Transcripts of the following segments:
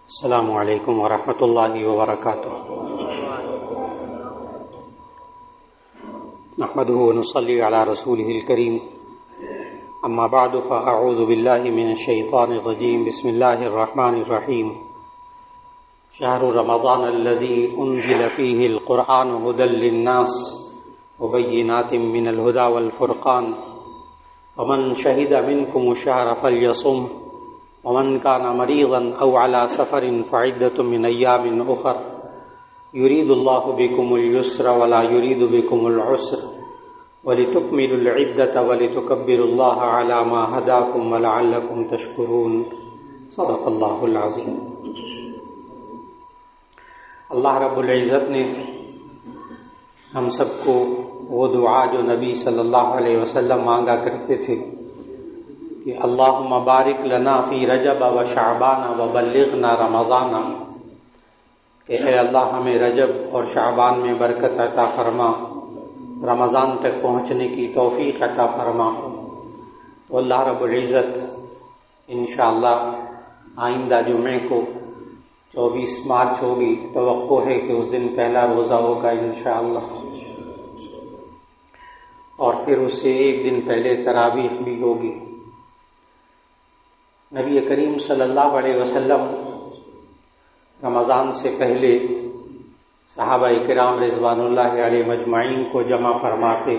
السلام علیکم ورحمۃ اللہ وبرکاتہ۔ نحمده ونصلي على رسوله الكريم، اما بعد فاعوذ باللہ من الشیطان الرجیم، بسم اللہ الرحمن الرحیم۔ شہر رمضان الذی انزل فیہ القرآن ھدی للناس وبینات من الھدی والفرقان، فمن شہد منکم الشہر فلیصم، ومن كان مريضا أو على سفر فعدة من أيام أخر، يريد الله بكم اليسر ولا يريد بكم العسر، ولتكملوا العدة ولتكبروا الله على ما هداكم ولعلكم تشكرون۔ صدق اللہ العظیم۔ اللہ رب العزت نے ہم سب کو وہ دعا جو نبی صلی اللہ علیہ وسلم مانگا کرتے تھے کہ اللہم بارک لنا فی رجب و شعبان و بلغنا رمضان، کہ اے اللہ ہمیں رجب اور شعبان میں برکت عطا فرما، رمضان تک پہنچنے کی توفیق عطا فرما۔ تو اللہ رب العزت انشاءاللہ آئندہ جمعے کو 24 مارچ ہوگی، توقع ہے کہ اس دن پہلا روزہ ہوگا انشاءاللہ، اور پھر اس سے ایک دن پہلے تراویح بھی ہوگی۔ نبی کریم صلی اللہ علیہ وسلم رمضان سے پہلے صحابہ کرام رضوان اللہ علیہ مجمعین کو جمع فرماتے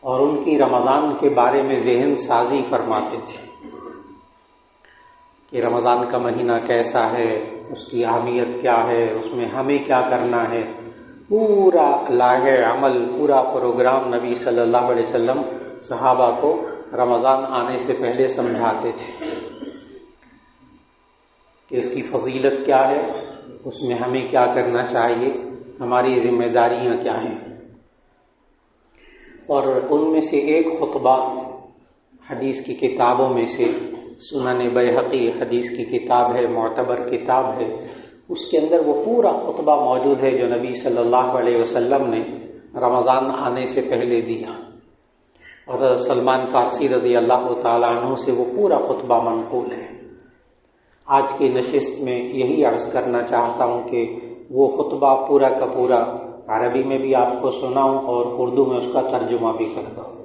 اور ان کی رمضان کے بارے میں ذہن سازی فرماتے تھے کہ رمضان کا مہینہ کیسا ہے، اس کی اہمیت کیا ہے، اس میں ہمیں کیا کرنا ہے۔ پورا لاہ عمل، پورا پروگرام نبی صلی اللہ علیہ وسلم صحابہ کو رمضان آنے سے پہلے سمجھاتے تھے کہ اس کی فضیلت کیا ہے، اس میں ہمیں کیا کرنا چاہیے، ہماری ذمہ داریاں کیا ہیں۔ اور ان میں سے ایک خطبہ حدیث کی کتابوں میں سے سنن بیہقی حدیث کی کتاب ہے، معتبر کتاب ہے، اس کے اندر وہ پورا خطبہ موجود ہے جو نبی صلی اللہ علیہ وسلم نے رمضان آنے سے پہلے دیا، اور سلمان فارسی رضی اللہ تعالیٰ عنہ سے وہ پورا خطبہ منقول ہے۔ آج کی نشست میں یہی عرض کرنا چاہتا ہوں کہ وہ خطبہ پورا کا پورا عربی میں بھی آپ کو سناؤں اور اردو میں اس کا ترجمہ بھی کرتا ہوں،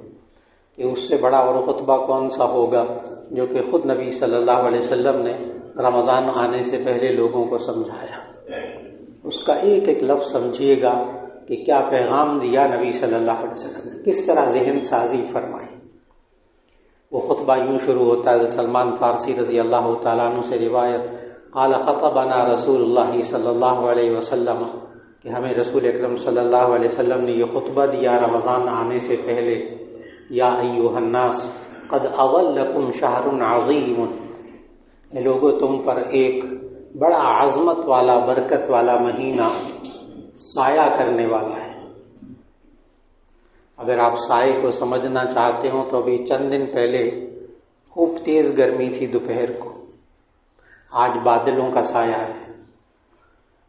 کہ اس سے بڑا اور خطبہ کون سا ہوگا جو کہ خود نبی صلی اللہ علیہ وسلم نے رمضان آنے سے پہلے لوگوں کو سمجھایا۔ اس کا ایک ایک لفظ سمجھیے گا کہ کیا پیغام دیا نبی صلی اللہ علیہ وسلم نے، کس طرح ذہن سازی فرمائی۔ وہ خطبہ یوں شروع ہوتا ہے، سلمان فارسی رضی اللہ تعالیٰ عنہ سے روایت، قال خطبنا رسول اللہ صلی اللہ علیہ وسلم، کہ ہمیں رسول اکرم صلی اللہ علیہ وسلم نے یہ خطبہ دیا رمضان آنے سے پہلے، یا ایھا الناس قد اظلکم شہر عظیم، اے لوگو تم پر ایک بڑا عظمت والا، برکت والا مہینہ سایہ کرنے والا ہے۔ اگر آپ سائے کو سمجھنا چاہتے ہو تو ابھی چند دن پہلے خوب تیز گرمی تھی دوپہر کو، آج بادلوں کا سایہ ہے۔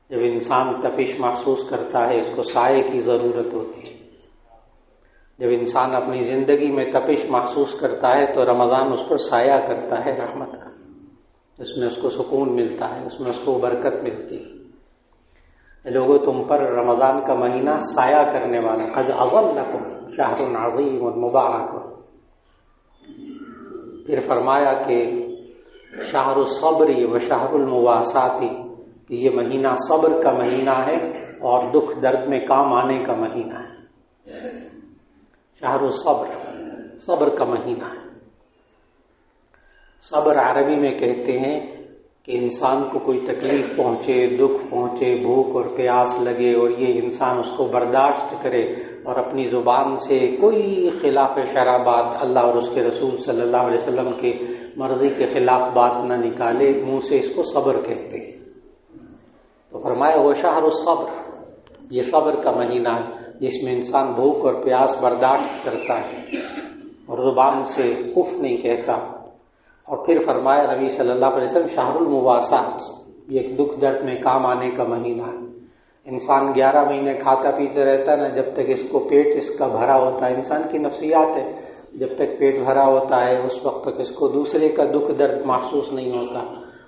جب انسان تپش محسوس کرتا ہے اس کو سائے کی ضرورت ہوتی ہے۔ جب انسان اپنی زندگی میں تپش محسوس کرتا ہے تو رمضان اس پر سایہ کرتا ہے رحمت کا، اس میں اس کو سکون ملتا ہے، اس میں اس کو برکت ملتی ہے۔ لوگوں تم پر رمضان کا مہینہ سایہ کرنے والا، قد اظلکم شہر عظیم مبارک۔ پھر فرمایا کہ شہر الصبر و شہر المواسات، کہ یہ مہینہ صبر کا مہینہ ہے اور دکھ درد میں کام آنے کا مہینہ ہے۔ شہر الصبر، صبر کا مہینہ ہے۔ صبر عربی میں کہتے ہیں کہ انسان کو کوئی تکلیف پہنچے، دکھ پہنچے، بھوک اور پیاس لگے اور یہ انسان اس کو برداشت کرے اور اپنی زبان سے کوئی خلاف شرع بات، اللہ اور اس کے رسول صلی اللہ علیہ وسلم کی مرضی کے خلاف بات نہ نکالے منہ سے، اس کو صبر کہتے ہیں۔ تو فرمایا وہ شہر الصبر، یہ صبر کا مہینہ ہے جس میں انسان بھوک اور پیاس برداشت کرتا ہے اور زبان سے اف نہیں کہتا۔ اور پھر فرمایا نبی صلی اللہ علیہ وسلم شہر المواسات، یہ ایک دکھ درد میں کام آنے کا مہینہ ہے۔ انسان 11 مہینے کھاتا پیتا رہتا ہے نا، جب تک اس کو پیٹ اس کا بھرا ہوتا ہے، انسان کی نفسیات ہے، جب تک پیٹ بھرا ہوتا ہے اس وقت تک اس کو دوسرے کا دکھ درد محسوس نہیں ہوتا،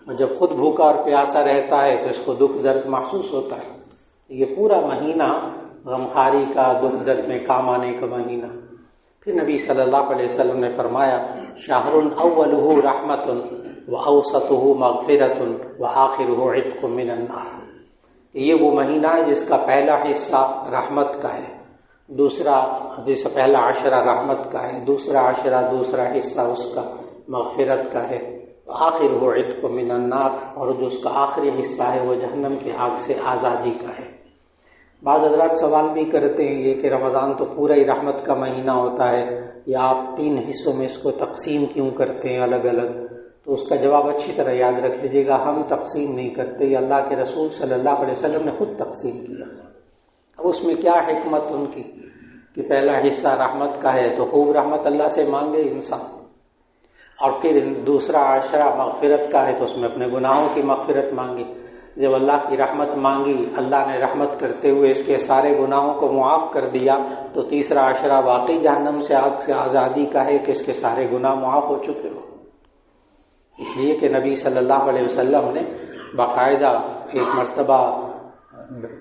اور جب خود بھوکا اور پیاسا رہتا ہے تو اس کو دکھ درد محسوس ہوتا ہے. یہ پورا مہینہ غمخواری کا، دکھ درد میں کام آنے کا مہینہ. پھر نبی صلی اللہ علیہ وسلم نے فرمایا شہر اولہ رحمت واوسطہ مغفرۃ وآخرہ عتق من النار. یہ وہ مہینہ ہے جس کا پہلا حصہ رحمت کا ہے، جس کا پہلا عشرہ رحمت کا ہے، دوسرا عشرہ، دوسرا حصہ اس کا مغفرت کا ہے، آخرہ عتق من النار، اور جو اس کا آخری حصہ ہے وہ جہنم کی آگ سے آزادی کا ہے. بعض حضرات سوال بھی کرتے ہیں یہ کہ رمضان تو پورا ہی رحمت کا مہینہ ہوتا ہے، یا آپ 3 حصوں میں اس کو تقسیم کیوں کرتے ہیں الگ الگ؟ تو اس کا جواب اچھی طرح یاد رکھ لیجیے گا، ہم تقسیم نہیں کرتے، یہ اللہ کے رسول صلی اللہ علیہ وسلم نے خود تقسیم کیا. اب اس میں کیا حکمت ان کی کہ پہلا حصہ رحمت کا ہے تو خوب رحمت اللہ سے مانگے انسان، اور پھر دوسرا عشرہ مغفرت کا ہے تو اس میں اپنے گناہوں کی مغفرت مانگی. جب اللہ کی رحمت مانگی، اللہ نے رحمت کرتے ہوئے اس کے سارے گناہوں کو معاف کر دیا، تو تیسرا عشرہ واقعی جہنم سے آگ سے آزادی کا ہے کہ اس کے سارے گناہ معاف ہو چکے ہو. اس لیے کہ نبی صلی اللہ علیہ وسلم نے باقاعدہ ایک مرتبہ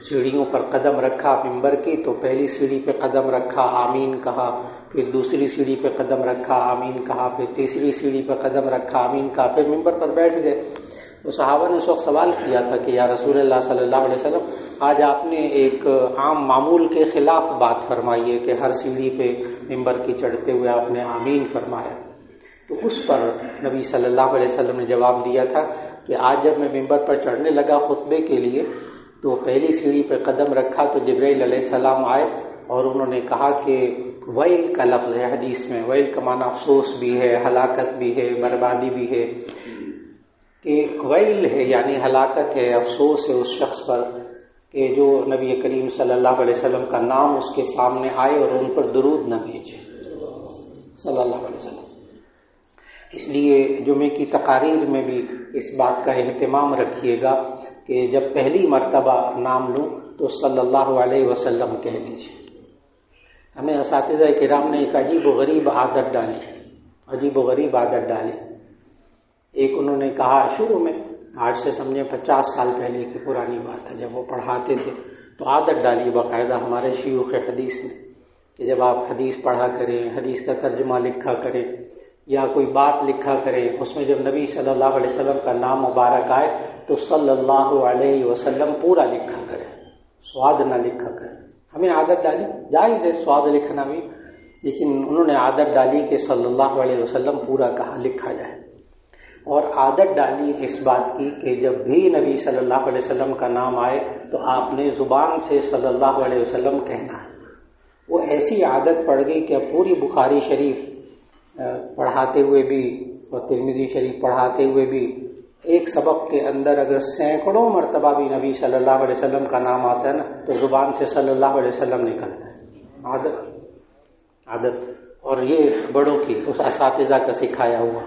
سیڑھیوں پر قدم رکھا ممبر کی، تو پہلی سیڑھی پہ قدم رکھا، آمین کہا، پھر دوسری سیڑھی پہ قدم رکھا، آمین کہا، پھر تیسری سیڑھی پہ قدم رکھا، آمین کہا، پھر ممبر پر بیٹھ گئے. تو صحابہ نے اس وقت سوال کیا تھا کہ یا رسول اللہ صلی اللہ علیہ وسلم، آج آپ نے ایک عام معمول کے خلاف بات فرمائی ہے کہ ہر سیڑھی پہ ممبر کی چڑھتے ہوئے آپ نے آمین فرمایا. تو اس پر نبی صلی اللہ علیہ وسلم نے جواب دیا تھا کہ آج جب میں ممبر پر چڑھنے لگا خطبے کے لیے تو پہلی سیڑھی پہ قدم رکھا تو جبرائیل علیہ السلام آئے اور انہوں نے کہا کہ ویل کا لفظ ہے حدیث میں، ویل کا معنی افسوس بھی ہے، ہلاکت بھی ہے، بربادی بھی ہے. کہ ویل ہے یعنی ہلاکت ہے، افسوس ہے اس شخص پر کہ جو نبی کریم صلی اللہ علیہ وسلم کا نام اس کے سامنے آئے اور ان پر درود نہ بھیجے صلی اللہ علیہ وسلم. اس لیے جمعے کی تقاریر میں بھی اس بات کا اہتمام رکھیے گا کہ جب پہلی مرتبہ نام لوں تو صلی اللہ علیہ وسلم کہہ لیجیے. ہمیں اساتذہ کرام نے ایک عجیب و غریب عادت ڈالی. ایک انہوں نے کہا شروع میں، آج سے سمجھیں 50 سال پہلے کی پرانی بات ہے، جب وہ پڑھاتے تھے تو عادت ڈالی باقاعدہ ہمارے شیوخ حدیث نے کہ جب آپ حدیث پڑھا کریں، حدیث کا ترجمہ لکھا کریں یا کوئی بات لکھا کریں، اس میں جب نبی صلی اللہ علیہ وسلم کا نام مبارک آئے تو صلی اللہ علیہ وسلم پورا لکھا کریں، سواد نہ لکھا کریں. ہمیں عادت ڈالی، جائز ہے سواد لکھنا بھی، لیکن انہوں نے عادت ڈالی کہ صلی اللہ علیہ وسلم پورا کہا لکھا جائے. اور عادت ڈالی اس بات کی کہ جب بھی نبی صلی اللہ علیہ وسلم کا نام آئے تو آپ نے زبان سے صلی اللہ علیہ وسلم کہنا ہے. وہ ایسی عادت پڑ گئی کہ اب پوری بخاری شریف پڑھاتے ہوئے بھی اور ترمذی شریف پڑھاتے ہوئے بھی ایک سبق کے اندر اگر سینکڑوں مرتبہ بھی نبی صلی اللہ علیہ وسلم کا نام آتا ہے نا تو زبان سے صلی اللہ علیہ وسلم نکلتا ہے. عادت اور یہ بڑوں کی اس اساتذہ کا سکھایا ہوا.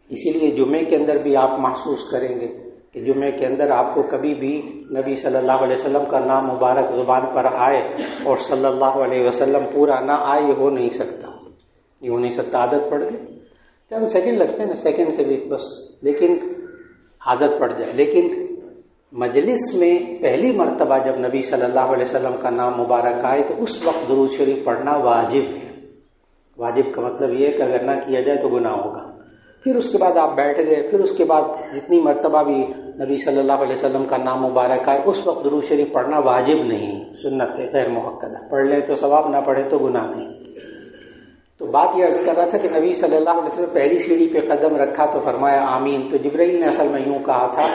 اسی لیے جمعے کے اندر بھی آپ محسوس کریں گے کہ جمعے کے اندر آپ کو کبھی بھی نبی صلی اللہ علیہ وسلم کا نام مبارک زبان پر آئے اور صلی اللہ علیہ وسلم پورا نہ آئے، یہ ہو نہیں سکتا. عادت پڑ گئی، چند سیکنڈ لگتے ہیں نا، سیکنڈ سے بھی بس، لیکن عادت پڑ جائے. لیکن مجلس میں پہلی مرتبہ جب نبی صلی اللہ علیہ وسلم کا نام مبارک آئے تو اس وقت درود شریف پڑھنا واجب ہے. واجب کا مطلب یہ ہے کہ اگر نہ کیا جائے تو گناہ ہوگا. پھر اس کے بعد آپ بیٹھ گئے، پھر اس کے بعد جتنی مرتبہ بھی نبی صلی اللہ علیہ وسلم کا نام مبارک آئے اس وقت درود شریف پڑھنا واجب نہیں، سنت ہے، غیر مؤکدہ. پڑھ لیں تو ثواب، نہ پڑھے تو گناہ نہیں. تو بات یہ عرض کر رہا تھا کہ نبی صلی اللہ علیہ وسلم پہلی سیڑھی پہ قدم رکھا تو فرمایا آمین. تو جبرائیل نے اصل میں یوں کہا تھا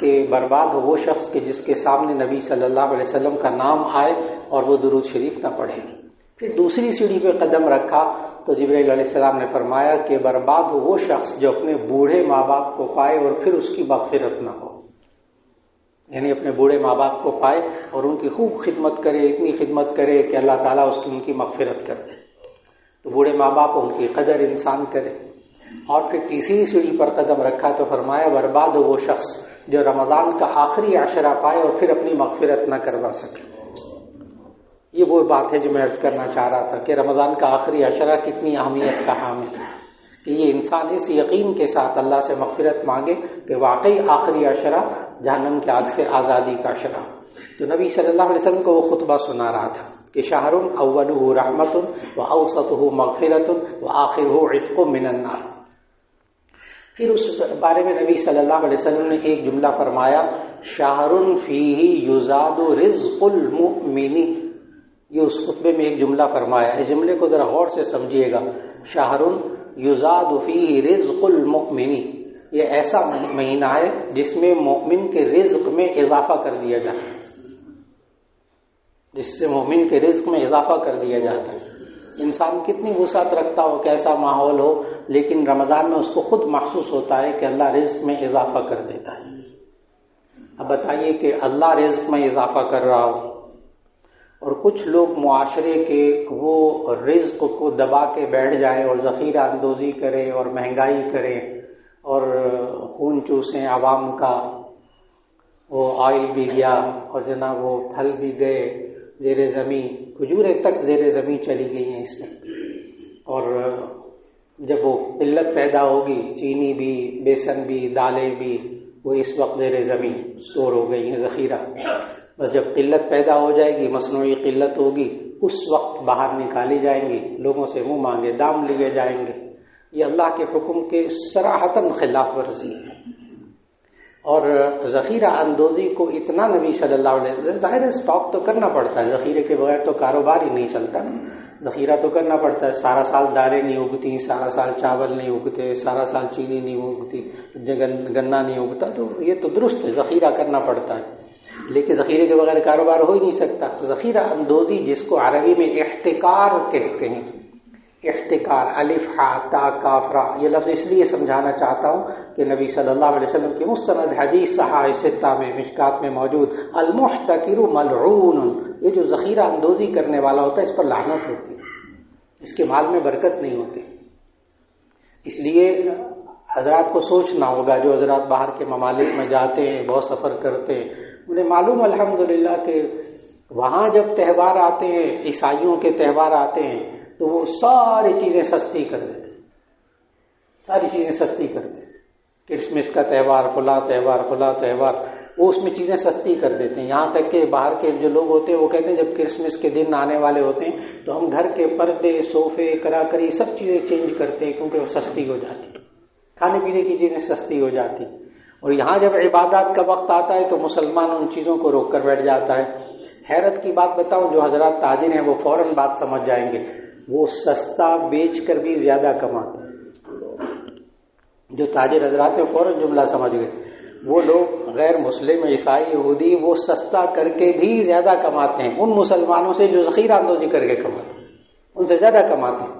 کہ برباد ہو وہ شخص کہ جس کے سامنے نبی صلی اللہ علیہ وسلم کا نام آئے اور وہ درود شریف نہ پڑھے. پھر دوسری سیڑھی پہ قدم رکھا تو جبرائیل علیہ السلام نے فرمایا کہ برباد ہو وہ شخص جو اپنے بوڑھے ماں باپ کو پائے اور پھر اس کی مغفرت نہ ہو. یعنی اپنے بوڑھے ماں باپ کو پائے اور ان کی خوب خدمت کرے، اتنی خدمت کرے کہ اللہ تعالیٰ ان کی مغفرت کر دے. تو بوڑھے ماں باپ ان کی قدر انسان کرے. اور پھر تیسری سیڑھی پر قدم رکھا تو فرمایا برباد ہو وہ شخص جو رمضان کا آخری عشرہ پائے اور پھر اپنی مغفرت نہ کروا سکے. یہ وہ بات ہے جو میں عرض کرنا چاہ رہا تھا کہ رمضان کا آخری عشرہ کتنی اہمیت کا حامل ہے. کہ یہ انسان اس یقین کے ساتھ اللہ سے مغفرت مانگے کہ واقعی آخری عشرہ جہنم کی آگ سے آزادی کا عشرہ. تو نبی صلی اللہ علیہ وسلم کو وہ خطبہ سنا رہا تھا کہ شہر اولہ رحمت و اوسطہ مغفرت و آخرہ عتق من النار. پھر اس بارے میں نبی صلی اللہ علیہ وسلم نے ایک جملہ فرمایا، شہر فیہ یزاد رزق المؤمن. یہ اس خطبے میں ایک جملہ فرمایا. اس جملے کو ذرا غور سے سمجھیے گا. شہر یزاد فیہ رزق المؤمن، یہ ایسا مہینہ ہے جس میں مومن کے رزق میں اضافہ کر دیا جاتا ہے، جس سے مومن کے رزق میں اضافہ کر دیا جاتا ہے. انسان کتنی وسعت رکھتا ہو، کیسا ماحول ہو، لیکن رمضان میں اس کو خود محسوس ہوتا ہے کہ اللہ رزق میں اضافہ کر دیتا ہے. اب بتائیے کہ اللہ رزق میں اضافہ کر رہا ہو اور کچھ لوگ معاشرے کے وہ رزق کو دبا کے بیٹھ جائیں اور ذخیرہ اندوزی کریں اور مہنگائی کریں اور خون چوسیں عوام کا. وہ آئل بھی گیا اور جناب وہ پھل بھی گئے زیر زمین، کھجوریں تک زیر زمین چلی گئی ہیں اس میں. اور جب وہ قلت پیدا ہوگی، چینی بھی، بیسن بھی، دالیں بھی، وہ اس وقت زیر زمین سٹور ہو گئی ہیں ذخیرہ. بس جب قلت پیدا ہو جائے گی، مصنوعی قلت ہوگی، اس وقت باہر نکالی جائیں گی، لوگوں سے منہ مانگے دام لیے جائیں گے. یہ اللہ کے حکم کے صراحتاً خلاف ورزی ہے. اور ذخیرہ اندوزی کو اتنا نبی صلی اللہ علیہ وسلم، ظاہر اسٹاک تو کرنا پڑتا ہے، ذخیرے کے بغیر تو کاروبار ہی نہیں چلتا. ذخیرہ تو کرنا پڑتا ہے. سارا سال دالیں نہیں اگتی، سارا سال چاول نہیں اگتے، سارا سال چینی نہیں اگتی، گنا نہیں اگتا. تو یہ تو درست ہے، ذخیرہ کرنا پڑتا ہے، لیکن ذخیرے کے بغیر کاروبار ہو ہی نہیں سکتا. ذخیرہ اندوزی جس کو عربی میں احتکار کہتے ہیں، احتکار، الف ہا تا کاف را، یہ لفظ اس لیے سمجھانا چاہتا ہوں کہ نبی صلی اللہ علیہ وسلم کی مستند حدیث صحاح ستہ میں مشکات میں موجود المحتکر ملعون، یہ جو ذخیرہ اندوزی کرنے والا ہوتا ہے اس پر لعنت ہوتی ہے، اس کے مال میں برکت نہیں ہوتی. اس لیے حضرات کو سوچنا ہوگا، جو حضرات باہر کے ممالک میں جاتے ہیں، بہت سفر کرتے ہیں، انہیں معلوم الحمدللہ کہ وہاں جب تہوار آتے ہیں، عیسائیوں کے تہوار آتے ہیں، تو وہ ساری چیزیں سستی کر دیتے، ساری چیزیں سستی کرتے. کرسمس کا تہوار، فلاں تہوار، فلاں تہوار، وہ اس میں چیزیں سستی کر دیتے ہیں. یہاں تک کہ باہر کے جو لوگ ہوتے ہیں وہ کہتے ہیں جب کرسمس کے دن آنے والے ہوتے ہیں تو ہم گھر کے پردے، صوفے، کراکری سب چیزیں چینج کرتے ہیں کیونکہ وہ سستی ہو جاتی، کھانے پینے کی چیزیں سستی ہو جاتی. اور یہاں جب عبادات کا وقت آتا ہے تو مسلمان ان چیزوں کو روک کر بیٹھ جاتا ہے. حیرت کی بات بتاؤں، جو حضرات تاجر ہیں وہ فوراً بات سمجھ جائیں گے، وہ سستا بیچ کر بھی زیادہ کماتے ہیں. جو تاجر حضرات ہیں فوراً جملہ سمجھ گئے. وہ لوگ غیر مسلم، عیسائی، یہودی، وہ سستا کر کے بھی زیادہ کماتے ہیں ان مسلمانوں سے جو ذخیرہ اندوزی کر کے کماتے ہیں، ان سے زیادہ کماتے ہیں.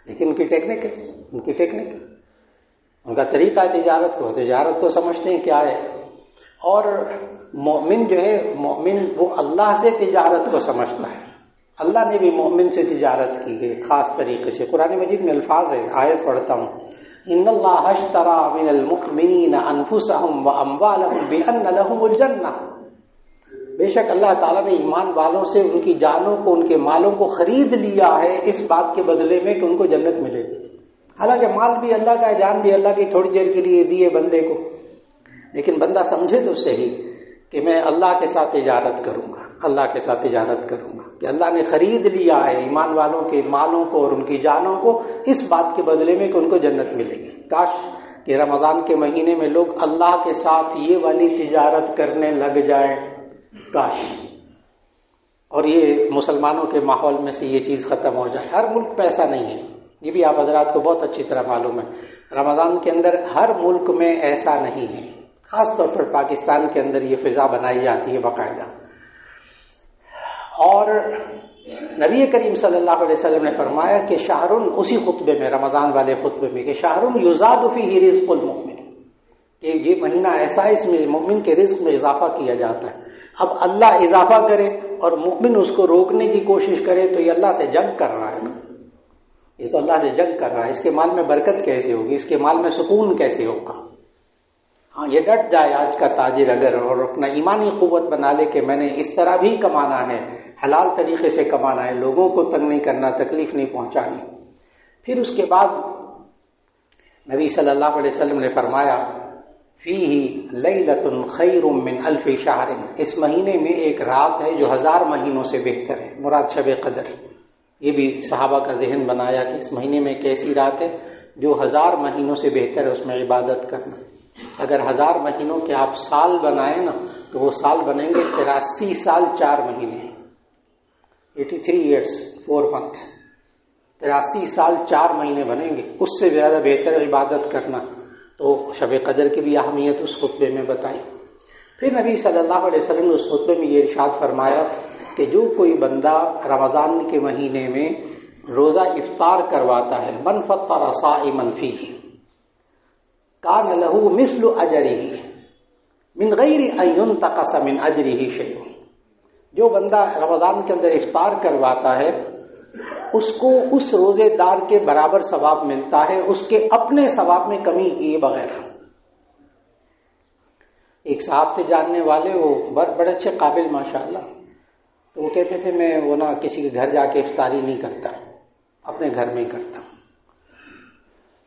لیکن ان کی ٹیکنک ہے، ان کا طریقہ تجارت کو سمجھتے ہیں کیا ہے. اور مومن جو ہے، مومن وہ اللہ سے تجارت کو سمجھتا ہے. اللہ نے بھی مومن سے تجارت کی ہے خاص طریقے سے. قرآن مجید میں الفاظ ہے، آیت پڑھتا ہوں، ان اللہ اشترى من المؤمنین انفسهم واموالهم بان لهم الجنہ. بے شک اللہ تعالیٰ نے ایمان والوں سے ان کی جانوں کو، ان کے مالوں کو خرید لیا ہے اس بات کے بدلے میں کہ ان کو جنت ملے گی. حالانکہ مال بھی اللہ کا ہے، جان بھی اللہ کی، تھوڑی دیر کے لیے دیے بندے کو، لیکن بندہ سمجھے تو صحیح کہ میں اللہ کے ساتھ تجارت کروں گا، اللہ کے ساتھ تجارت کروں گا کہ اللہ نے خرید لیا ہے ایمان والوں کے مالوں کو اور ان کی جانوں کو اس بات کے بدلے میں کہ ان کو جنت ملے گی. کاش کہ رمضان کے مہینے میں لوگ اللہ کے ساتھ یہ والی تجارت کرنے لگ جائیں، کاش. اور یہ مسلمانوں کے ماحول میں سے یہ چیز ختم ہو جائے. ہر ملک میں ایسا نہیں ہے، یہ بھی آپ حضرات کو بہت اچھی طرح معلوم ہے. رمضان کے اندر ہر ملک میں ایسا نہیں ہے، خاص طور پر پاکستان کے اندر یہ فضا بنائی جاتی ہے باقاعدہ. اور نبی کریم صلی اللہ علیہ وسلم نے فرمایا کہ شہرن، اسی خطبے میں، رمضان والے خطبے میں، کہ شہرن یزاد فیہ رزق المؤمن، کہ یہ مہینہ ایسا ہے اس میں مومن کے رزق میں اضافہ کیا جاتا ہے. اب اللہ اضافہ کرے اور مومن اس کو روکنے کی کوشش کرے تو یہ اللہ سے جنگ کر رہا ہے نا، یہ تو اللہ سے جنگ کر رہا ہے. اس کے مال میں برکت کیسے ہوگی، اس کے مال میں سکون کیسے ہوگا. ہاں یہ ڈٹ جائے آج کا تاجر اگر، اور اپنا ایمانی قوت بنا لے کہ میں نے اس طرح بھی کمانا ہے، حلال طریقے سے کمانا ہے، لوگوں کو تنگ نہیں کرنا، تکلیف نہیں پہنچانی. پھر اس کے بعد نبی صلی اللہ علیہ وسلم نے فرمایا فیہ لیلۃ خیر من الف شہر، اس مہینے میں ایک رات ہے جو 1000 مہینوں سے بہتر ہے، مراد شب قدر۔ یہ بھی صحابہ کا ذہن بنایا کہ اس مہینے میں ایک ایسی رات ہے جو 1000 مہینوں سے بہتر ہے اس میں عبادت کرنا۔ اگر 1000 مہینوں کے آپ سال بنائیں نا تو وہ سال بنیں گے 83 سال 4 مہینے، 83 ایئرس 4 منتھ، 83 سال 4 مہینے بنیں گے، اس سے زیادہ بہتر عبادت کرنا۔ تو شب قدر کی بھی اہمیت اس خطبے میں بتائی۔ پھر نبی صلی اللہ علیہ وسلم نے اس خطبے میں یہ ارشاد فرمایا کہ جو کوئی بندہ رمضان کے مہینے میں روزہ افطار کرواتا ہے، من فطر صائما فیہ کان لہ مثل اجرہ من غیر ان ینتقص من اجرہ شیء، جو بندہ رمضان کے اندر افطار کرواتا ہے اس کو اس روزے دار کے برابر ثواب ملتا ہے، اس کے اپنے ثواب میں کمی کیے بغیر۔ ایک صاحب سے جاننے والے، وہ بڑے اچھے قابل ماشاءاللہ، تو وہ کہتے تھے میں وہ نہ کسی کے گھر جا کے افطاری نہیں کرتا، اپنے گھر میں ہی کرتا ہوں۔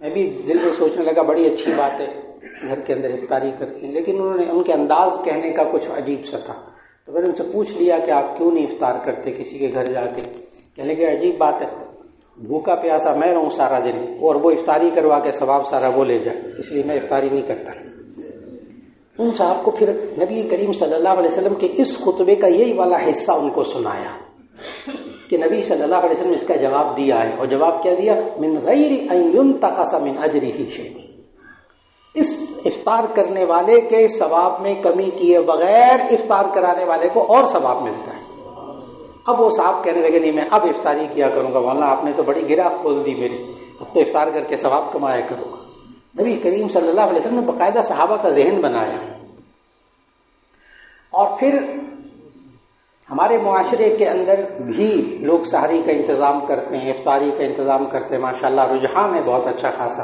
میں بھی دل میں سوچنے لگا بڑی اچھی بات ہے، گھر کے اندر افطاری کرتے ہیں، لیکن انہوں نے ان کے انداز کہنے کا کچھ عجیب سا تھا، تو میں نے ان سے پوچھ لیا کہ آپ کیوں نہیں افطار کرتے کسی کے گھر جا کے؟ کہنے لگے عجیب بات ہے، بھوکا پیاسا میں رہوں سارا دن اور وہ افطاری کروا کے ثواب سارا وہ لے جائے، اس لیے میں افطاری نہیں کرتا۔ ان صاحب کو پھر نبی کریم صلی اللہ علیہ وسلم کے اس خطبے کا یہی والا حصہ ان کو سنایا کہ نبی صلی اللہ علیہ وسلم نے اس کا جواب دیا ہے، اور جواب کیا دیا؟ من غیر ان ینتقص من اجرہ شیء، اس افطار کرنے والے کے ثواب میں کمی کیے بغیر افطار کرانے والے کو اور ثواب ملتا ہے۔ اب وہ صاحب کہنے لگے نہیں میں اب افطاری کیا کروں گا، واللہ آپ نے تو بڑی گرہ کھول دی میری، اب تو افطار کر کے ثواب کمایا کروں گا۔ نبی کریم صلی اللہ علیہ وسلم نے باقاعدہ صحابہ کا ذہن بنایا۔ اور پھر ہمارے معاشرے کے اندر بھی لوگ سحری کا انتظام کرتے ہیں، افطاری کا انتظام کرتے ہیں، ماشاءاللہ رجحان ہے بہت اچھا خاصا۔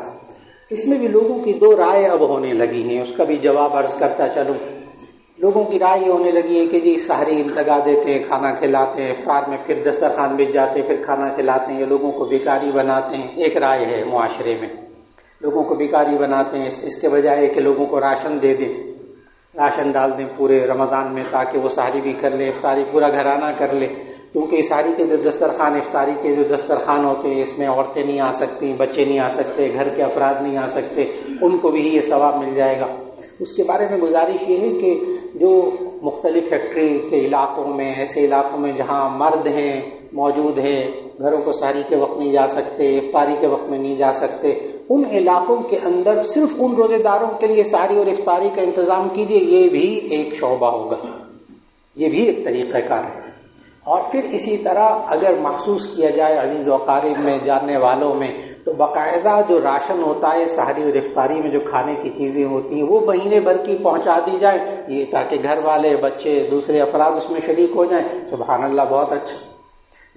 اس میں بھی لوگوں کی 2 رائے اب ہونے لگی ہیں، اس کا بھی جواب عرض کرتا چلوں۔ لوگوں کی رائے یہ ہونے لگی ہے کہ جی سحری لگا دیتے ہیں، کھانا کھلاتے ہیں، افطار میں پھر دسترخوان بچ جاتے ہیں، پھر کھانا کھلاتے ہیں، یہ لوگوں کو بیکاری بناتے ہیں۔ ایک رائے ہے معاشرے میں، لوگوں کو بیکاری بناتے ہیں، اس کے بجائے کہ لوگوں کو راشن دے دیں، راشن ڈال دیں پورے رمضان میں تاکہ وہ سحری بھی کر لے، افطاری پورا گھرانہ کر لے، کیونکہ سحری کے جو دسترخوان، افطاری کے جو دسترخوان ہوتے ہیں اس میں عورتیں نہیں آ سکتی، بچے نہیں آ سکتے، گھر کے افراد نہیں آ سکتے، ان کو بھی یہ ثواب مل جائے گا۔ اس کے بارے میں گزارش یہ ہے کہ جو مختلف فیکٹری کے علاقوں میں، ایسے علاقوں میں جہاں مرد ہیں موجود ہیں، گھروں کو سحری کے وقت نہیں جا سکتے، افطاری کے وقت میں نہیں جا سکتے، ان علاقوں کے اندر صرف ان روزے داروں کے لیے سحری اور افطاری کا انتظام کیجیے، یہ بھی ایک شعبہ ہوگا، یہ بھی ایک طریقہ کار ہے۔ اور پھر اسی طرح اگر محسوس کیا جائے عزیز و اقارب میں، جاننے والوں میں، تو باقاعدہ جو راشن ہوتا ہے سحری اور افطاری میں جو کھانے کی چیزیں ہوتی ہیں وہ مہینے بھر کی پہنچا دی جائے، یہ تاکہ گھر والے، بچے، دوسرے افراد اس میں شریک ہو جائیں۔ سبحان اللہ، بہت اچھا۔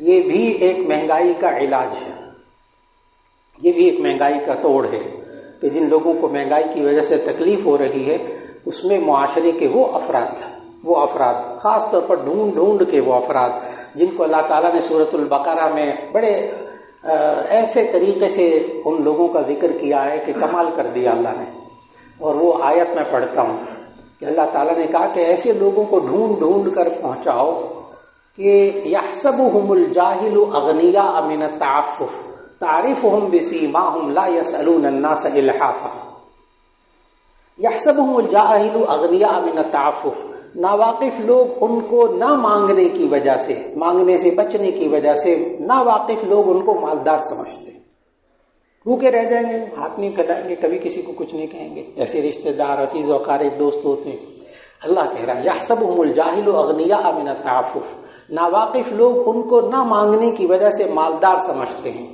یہ بھی ایک مہنگائی کا علاج ہے، یہ بھی ایک مہنگائی کا توڑ ہے کہ جن لوگوں کو مہنگائی کی وجہ سے تکلیف ہو رہی ہے اس میں معاشرے کے وہ افراد خاص طور پر ڈھونڈ کے وہ افراد جن کو اللہ تعالیٰ نے سورۃ البقرہ میں بڑے ایسے طریقے سے ان لوگوں کا ذکر کیا ہے کہ کمال کر دیا اللہ نے۔ اور وہ آیت میں پڑھتا ہوں کہ اللہ تعالیٰ نے کہا کہ ایسے لوگوں کو ڈھونڈ کر پہنچاؤ کہ یحسبهم الجاہل اغنیاء من التعفف تعرفهم بسیماہم لا یسألون الناس الحافا۔ یحسبهم الجاہل اغنیاء من التعفف، ناواقف لوگ ان کو نہ مانگنے کی وجہ سے، مانگنے سے بچنے کی وجہ سے ناواقف لوگ ان کو مالدار سمجھتے ہیں، بھوکے رہ جائیں گے، ہاتھ نہیں پھیلائیں گے، کبھی کسی کو کچھ نہیں کہیں گے، ایسے رشتہ دار، عزیز و اقارب، دوست ہوتے ہیں۔ اللہ کہہ رہا ہے یحسبهم الجاہل اغنیاء من التعفف، ناواقف لوگ ان کو نہ مانگنے کی وجہ سے مالدار سمجھتے ہیں۔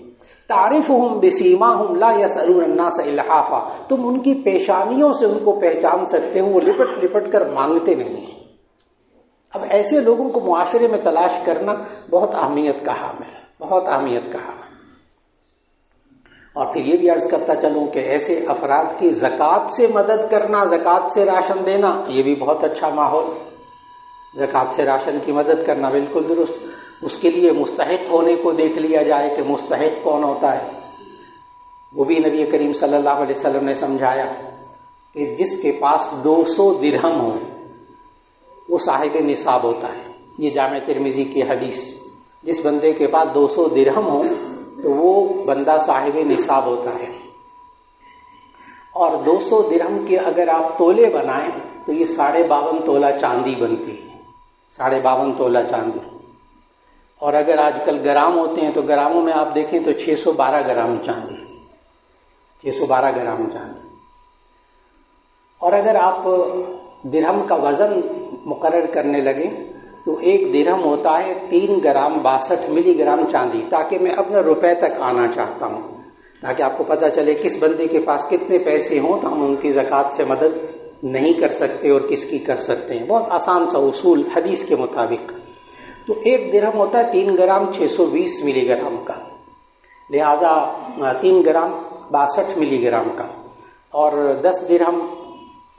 تعرفهم بسیماہم لا یسألون الناس الحافا، تم ان کی پیشانیوں سے ان کو پہچان سکتے ہو، وہ لپٹ کر مانگتے نہیں ہیں۔ اب ایسے لوگوں کو معاشرے میں تلاش کرنا بہت اہمیت کا حامل ہے، بہت اہمیت کا حامل۔ اور پھر یہ بھی عرض کرتا چلوں کہ ایسے افراد کی زکوٰۃ سے مدد کرنا، زکوٰۃ سے راشن دینا، یہ بھی بہت اچھا ماحول۔ زکوٰۃ سے راشن کی مدد کرنا بالکل درست، اس کے لیے مستحق ہونے کو دیکھ لیا جائے کہ مستحق کون ہوتا ہے۔ وہ بھی نبی کریم صلی اللہ علیہ وسلم نے سمجھایا کہ جس کے پاس 200 درہم ہو وہ صاحب نصاب ہوتا ہے. یہ جامع ترمذی کی حدیث، جس بندے کے پاس 200 درہم ہو تو وہ بندہ صاحب نصاب ہوتا ہے. اور 200 درہم کے اگر آپ تولے بنائیں تو یہ 52.5 تولہ چاندی بنتی ہے. 52.5 تولہ چاندی. اور اگر آج کل گرام ہوتے ہیں تو گراموں میں آپ دیکھیں تو 612 گرام چاندی. 612 گرام چاندی. اور اگر آپ درہم کا وزن مقرر کرنے لگے تو ایک درہم ہوتا ہے 3 گرام 62 ملی گرام چاندی. تاکہ میں اپنے روپے تک آنا چاہتا ہوں، تاکہ آپ کو پتہ چلے کس بندے کے پاس کتنے پیسے ہوں تو ہم ان کی زکوٰۃ سے مدد نہیں کر سکتے اور کس کی کر سکتے ہیں. بہت آسان سا اصول حدیث کے مطابق. تو ایک درہم ہوتا ہے 3 گرام 620 ملی گرام کا، لہذا 3 گرام 62 ملی گرام کا. اور 10 درہم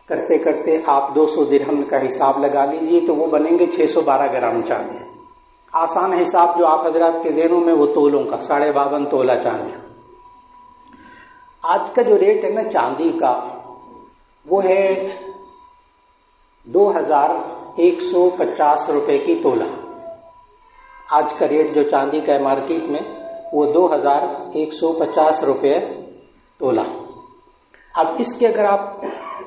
کرتے کرتے آپ 200 درہم کا حساب لگا لیجئے تو وہ بنیں گے 612 گرام چاندی. آسان حساب جو آپ حضرات کے ذہنوں میں وہ تولوں کا، 52.5 تولہ چاندی. آج کا جو ریٹ ہے نا چاندی کا وہ ہے 2150 روپے کی تولہ. آج کا ریٹ جو چاندی کا ہے مارکیٹ میں وہ 2150 روپے تولہ. اب اس کے اگر آپ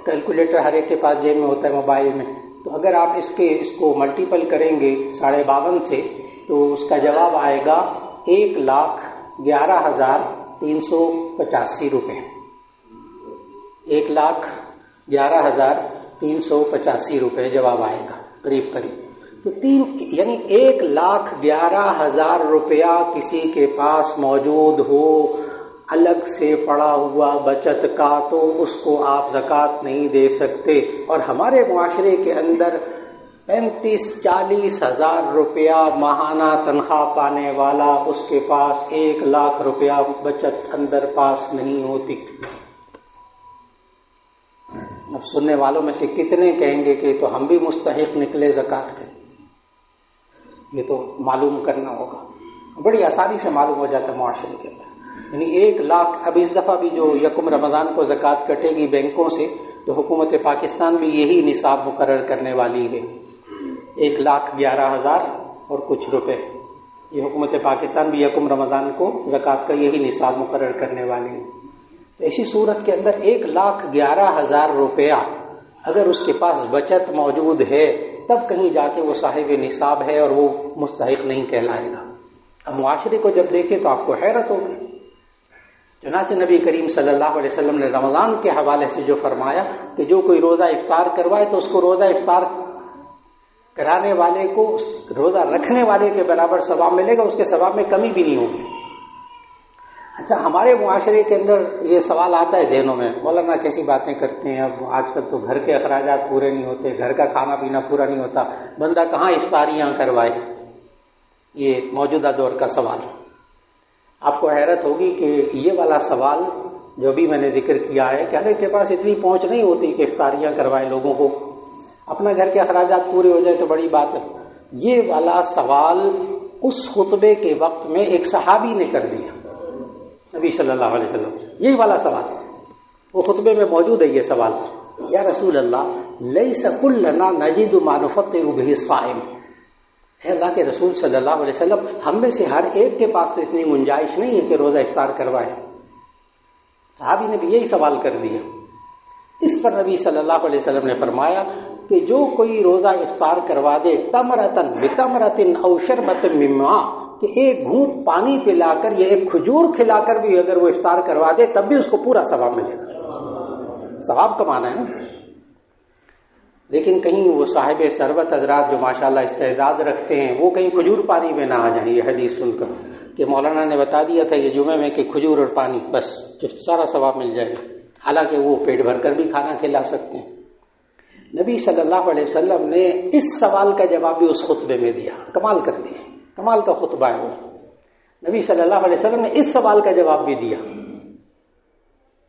کیلکولیٹر ہر ایک کے پاس جیب میں ہوتا ہے موبائل میں، تو اگر آپ اس کو ملٹیپل کریں گے 52.5 سے تو اس کا جواب آئے گا 1,11,385 روپے. 1,11,385 روپے جواب آئے گا قریب قریب. تو یعنی 1,11,000 روپیہ کسی کے پاس موجود ہو الگ سے پڑا ہوا بچت کا تو اس کو آپ زکوٰۃ نہیں دے سکتے. اور ہمارے معاشرے کے اندر 35-40 ہزار روپیہ ماہانہ تنخواہ پانے والا اس کے پاس 1 لاکھ روپیہ بچت اندر پاس نہیں ہوتی. اب سننے والوں میں سے کتنے کہیں گے کہ تو ہم بھی مستحق نکلے زکوٰۃ کے؟ یہ تو معلوم کرنا ہوگا. بڑی آسانی سے معلوم ہو جاتا ہے معاشرے کے اندر. یعنی 1 لاکھ. اب اس دفعہ بھی جو یکم رمضان کو زکوٰۃ کٹے گی بینکوں سے تو حکومت پاکستان بھی یہی نصاب مقرر کرنے والی ہے، 1,11,000 اور کچھ روپے. یہ حکومت پاکستان بھی یکم رمضان کو زکوٰۃ کا یہی نصاب مقرر کرنے والی ہے. تو ایسی صورت کے اندر 1,11,000 روپیہ اگر اس کے پاس بچت موجود ہے تب کہیں جا کے وہ صاحب نصاب ہے اور وہ مستحق نہیں کہلائے گا. اب معاشرے کو جب دیکھیں تو آپ کو حیرت ہوگی. چنانچہ نبی کریم صلی اللہ علیہ وسلم نے رمضان کے حوالے سے جو فرمایا کہ جو کوئی روزہ افطار کروائے تو اس کو روزہ افطار کرانے والے کو روزہ رکھنے والے کے برابر ثواب ملے گا، اس کے ثواب میں کمی بھی نہیں ہوگی. اچھا، ہمارے معاشرے کے اندر یہ سوال آتا ہے ذہنوں میں، مولانا کیسی باتیں کرتے ہیں، اب آج کل تو گھر کے اخراجات پورے نہیں ہوتے، گھر کا کھانا پینا پورا نہیں ہوتا، بندہ کہاں افطاریاں کروائے. یہ موجودہ دور کا سوال. آپ کو حیرت ہوگی کہ یہ والا سوال جو بھی میں نے ذکر کیا ہے کہ ہر ایک کے پاس اتنی پہنچ نہیں ہوتی کہ افطاریاں کروائے لوگوں کو، اپنا گھر کے اخراجات پورے ہو جائے تو بڑی بات ہے. یہ والا سوال اس خطبے کے وقت میں ایک صحابی نے کر دیا، نبی صلی اللہ علیہ وسلم. یہی والا سوال وہ خطبے میں موجود ہے. یہ سوال، یا رسول اللہ لیس کلنا نجد ما نفطر به الصائم. اے اللہ کے رسول صلی اللہ علیہ وسلم، ہم میں سے ہر ایک کے پاس تو اتنی گنجائش نہیں ہے کہ روزہ افطار کروائے. صحابی نے بھی یہی سوال کر دیا. اس پر نبی صلی اللہ علیہ وسلم نے فرمایا کہ جو کوئی روزہ افطار کروا دے تمرتن بتمرتن او شربتن من ماء، کہ ایک گھونٹ پانی پلا کر یا ایک کھجور کھلا کر بھی اگر وہ افطار کروا دے تب بھی اس کو پورا ثواب ملے گا. ثواب کمانا ہے نا. لیکن کہیں وہ صاحب ثروت حضرات جو ماشاءاللہ استعداد رکھتے ہیں وہ کہیں کھجور پانی میں نہ آ جائیں یہ حدیث سن کر کہ مولانا نے بتا دیا تھا یہ جمعے میں کہ کھجور اور پانی بس سارا ثواب مل جائے گا. حالانکہ وہ پیٹ بھر کر بھی کھانا کھلا سکتے ہیں. نبی صلی اللہ علیہ وسلم نے اس سوال کا جواب بھی اس خطبے میں دیا. کمال کر دیا، کمال کا خطبہ ہے وہ. نبی صلی اللہ علیہ وسلم نے اس سوال کا جواب بھی دیا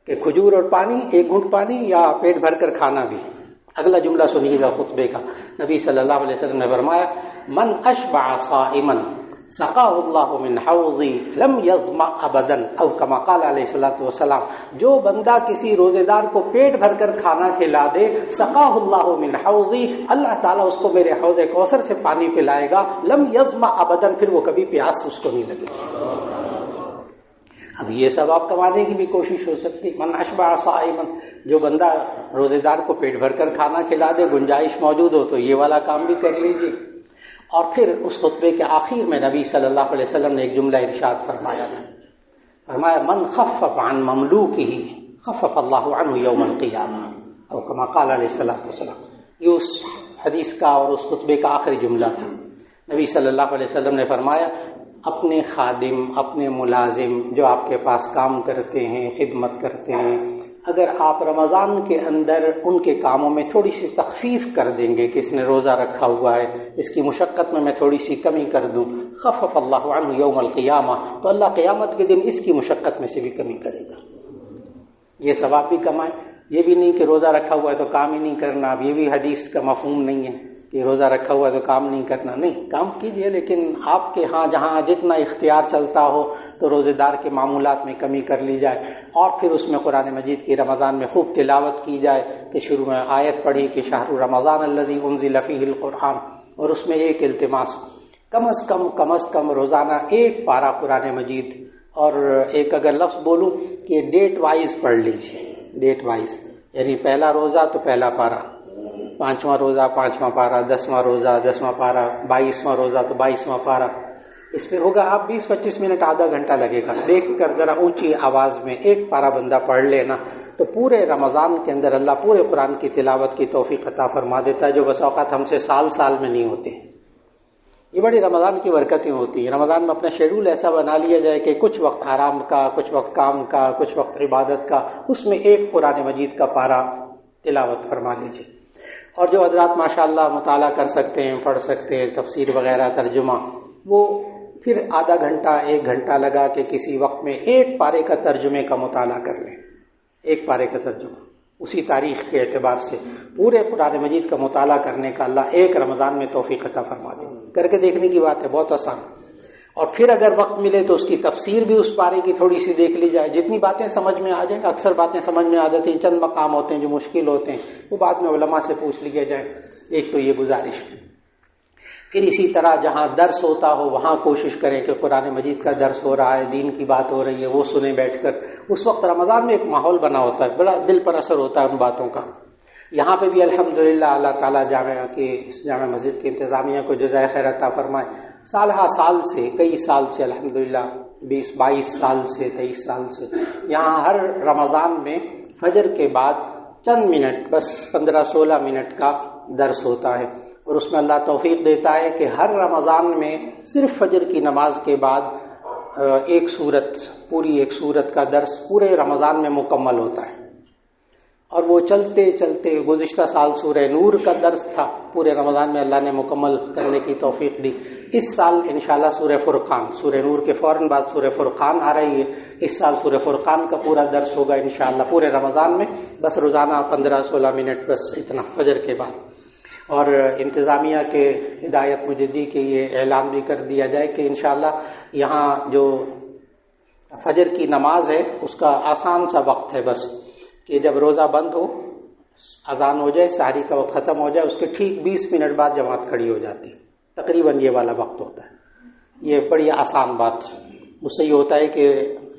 کہ کھجور اور پانی، ایک گھونٹ پانی یا پیٹ بھر کر کھانا بھی. اگلا جملہ سنیے گا خطبے کا. نبی صلی اللہ علیہ وسلم نے فرمایا من اشبع صائما سقاہ اللہ من حوضی لم یظمأ ابدا او کما قال علیہ الصلوۃ والسلام، جو بندہ کسی روزے دار کو پیٹ بھر کر کھانا کھلا دے، سقاہ اللہ من حوضی، اللہ تعالیٰ اس کو میرے حوض کوثر سے پانی پلائے گا، لم یظمأ ابدا، پھر وہ کبھی پیاس اس کو نہیں لگے گی۔ اب یہ ثواب کمانے کی بھی کوشش ہو سکتی۔ من اشبع صائما، جو بندہ روزے دار کو پیٹ بھر کر کھانا کھلا دے، گنجائش موجود ہو تو یہ والا کام بھی کر لیجیے۔ اور پھر اس خطبے کے آخر میں نبی صلی اللہ علیہ وسلم نے ایک جملہ ارشاد فرمایا تھا، فرمایا من خفف عن مملوکہ خفف اللہ عنہ یوم القیامہ، او کما قال علیہ الصلوۃ والسلام۔ یہ اس حدیث کا اور اس خطبے کا آخری جملہ تھا۔ نبی صلی اللہ علیہ وسلم نے فرمایا اپنے خادم، اپنے ملازم جو آپ کے پاس کام کرتے ہیں، خدمت کرتے ہیں، اگر آپ رمضان کے اندر ان کے کاموں میں تھوڑی سی تخفیف کر دیں گے کہ اس نے روزہ رکھا ہوا ہے، اس کی مشقت میں تھوڑی سی کمی کر دوں، خفف اللہ عنہ یوم القیامہ، تو اللہ قیامت کے دن اس کی مشقت میں سے بھی کمی کرے گا، یہ ثواب بھی کمائے۔ یہ بھی نہیں کہ روزہ رکھا ہوا ہے تو کام ہی نہیں کرنا، اب یہ بھی حدیث کا مفہوم نہیں ہے کہ روزہ رکھا ہوا ہے تو کام نہیں کرنا، نہیں، کام کیجئے، لیکن آپ کے ہاں جہاں جتنا اختیار چلتا ہو تو روزے دار کے معمولات میں کمی کر لی جائے، اور پھر اس میں قرآن مجید کی رمضان میں خوب تلاوت کی جائے کہ شروع میں آیت پڑھی کہ شہر رمضان الذی انزل فیہ القرآن، اور اس میں ایک التماس، کم از کم روزانہ ایک پارہ قرآن مجید، اور ایک اگر لفظ بولوں کہ ڈیٹ وائز پڑھ لیجیے، ڈیٹ وائز، یعنی پہلا روزہ تو پہلا پارہ، 5واں روزہ 5واں پارہ، 10واں روزہ 10واں پارہ، 22واں روزہ تو 22واں پارہ، اس پہ ہوگا آپ 20-25 منٹ، آدھا گھنٹہ لگے گا، دیکھ کر ذرا اونچی آواز میں ایک پارہ بندہ پڑھ لینا، تو پورے رمضان کے اندر اللہ پورے قرآن کی تلاوت کی توفیق عطا فرما دیتا ہے، جو بس اوقات ہم سے سال میں نہیں ہوتے۔ یہ بڑی رمضان کی برکتیں ہوتی ہیں۔ رمضان میں اپنا شیڈول ایسا بنا لیا جائے کہ کچھ وقت آرام کا، کچھ وقت کام کا، کچھ وقت عبادت کا، اس میں ایک قرآن مجید کا پارہ تلاوت فرما لیجیے۔ اور جو حضرات ماشاءاللہ مطالعہ کر سکتے ہیں، پڑھ سکتے ہیں، تفسیر وغیرہ ترجمہ، وہ پھر آدھا گھنٹہ 1 گھنٹہ لگا کے کسی وقت میں ایک پارے کا ترجمے کا مطالعہ کر لیں، ایک پارے کا ترجمہ، اسی تاریخ کے اعتبار سے پورے قرآن مجید کا مطالعہ کرنے کا اللہ ایک رمضان میں توفیق عطا فرما دے۔ کر کے دیکھنے کی بات ہے، بہت آسان۔ اور پھر اگر وقت ملے تو اس کی تفسیر بھی اس پارے کی تھوڑی سی دیکھ لی جائے، جتنی باتیں سمجھ میں آ جائیں، اکثر باتیں سمجھ میں آ جاتی ہیں، چند مقام ہوتے ہیں جو مشکل ہوتے ہیں، وہ بعد میں علماء سے پوچھ لیے جائیں، ایک تو یہ گزارش۔ پھر اسی طرح جہاں درس ہوتا ہو وہاں کوشش کریں کہ قرآن مجید کا درس ہو رہا ہے، دین کی بات ہو رہی ہے، وہ سنیں بیٹھ کر۔ اس وقت رمضان میں ایک ماحول بنا ہوتا ہے، بڑا دل پر اثر ہوتا ہے ان باتوں کا۔ یہاں پہ بھی الحمدللہ اللہ تعالیٰ جامعہ کی، اس جامع مسجد کی انتظامیہ کو جزائے خیر عطا فرمائے، سال سے کئی سال سے الحمدللہ 22 سال سے 23 سال سے یہاں ہر رمضان میں فجر کے بعد چند منٹ، بس 15-16 منٹ کا درس ہوتا ہے، اور اس میں اللہ توفیق دیتا ہے کہ ہر رمضان میں صرف فجر کی نماز کے بعد ایک سورت کا درس پورے رمضان میں مکمل ہوتا ہے۔ اور وہ چلتے چلتے گزشتہ سال سورہ نور کا درس تھا، پورے رمضان میں اللہ نے مکمل کرنے کی توفیق دی۔ اس سال انشاءاللہ سورہ فرقان، سورہ نور کے فوراً بعد سورہ فرقان آ رہی ہے، اس سال سورہ فرقان کا پورا درس ہوگا انشاءاللہ پورے رمضان میں، بس روزانہ 15-16 منٹ، بس اتنا فجر کے بعد۔ اور انتظامیہ کے ہدایت مجھے دی کہ یہ اعلان بھی کر دیا جائے کہ انشاءاللہ یہاں جو فجر کی نماز ہے اس کا آسان سا وقت ہے، بس کہ جب روزہ بند ہو، اذان ہو جائے، سحری کا وقت ختم ہو جائے، اس کے ٹھیک 20 منٹ بعد جماعت کھڑی ہو جاتی ہے، تقریباً یہ والا وقت ہوتا ہے۔ یہ بڑی آسان بات، اس سے یہ ہوتا ہے کہ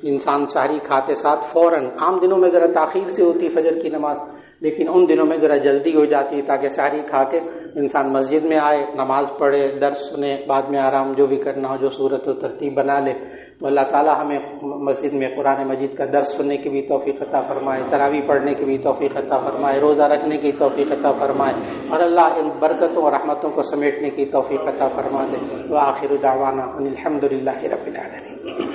انسان سحری کھاتے ساتھ فوراً، عام دنوں میں ذرا تاخیر سے ہوتی فجر کی نماز، لیکن ان دنوں میں ذرا جلدی ہو جاتی ہے تاکہ سحری کھا کے انسان مسجد میں آئے، نماز پڑھے، درس سنے، بعد میں آرام جو بھی کرنا ہو، جو صورت و ترتیب بنا لے۔ تو اللہ تعالی ہمیں مسجد میں قرآن مجید کا درس سننے کی بھی توفیق عطا فرمائے، تراویح پڑھنے کی بھی توفیق عطا فرمائے، روزہ رکھنے کی توفیق عطا فرمائے، اور اللہ ان برکتوں اور رحمتوں کو سمیٹنے کی توفیق عطا فرما دے۔ وآخر دعوانا ان الحمد للہ رب العالمین۔